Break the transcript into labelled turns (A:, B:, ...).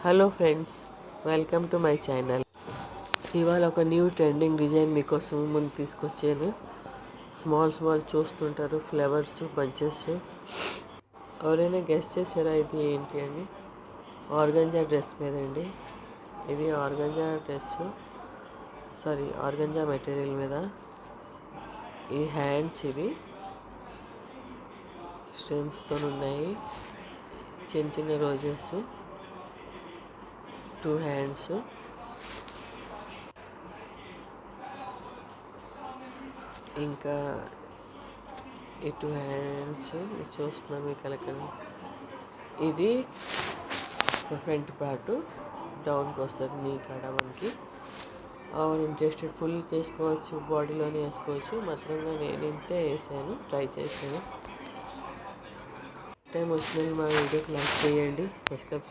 A: Hello friends, welcome to my channel. ఇవాళ ఒక new trending design మీకోసం ముందు తీసుకొచ్చాను. స్మాల్ చూస్తుంటారు, ఫ్లవర్స్, బంచెస్. ఎవరైనా గెస్ట్ చేశారా ఇది ఏంటి అని? ఆర్గంజా డ్రెస్ మీదండి. ఇది ఆర్గంజా మెటీరియల్ మీద. ఈ హ్యాండ్స్ ఇవి స్టెమ్స్తో ఉన్నాయి. చిన్న రోజెస్, 2 హ్యాండ్స్. ఇంకా ఈ 2 హ్యాండ్స్ చూస్తున్నాం మీ కలకని. ఇది ఫ్రంట్ పార్ట్ డౌన్కి వస్తుంది, నీ కాడ మనకి. ఇంట్రెస్టెడ్ ఫుల్ చేసుకోవచ్చు, బాడీలోనే వేసుకోవచ్చు. మాత్రంగా నేను ఇంతే వేసాను, ట్రై చేశాను. టైం వచ్చిన మా వీడియోకి లైక్ చేయండి, సబ్స్క్రైబ్ చేయండి.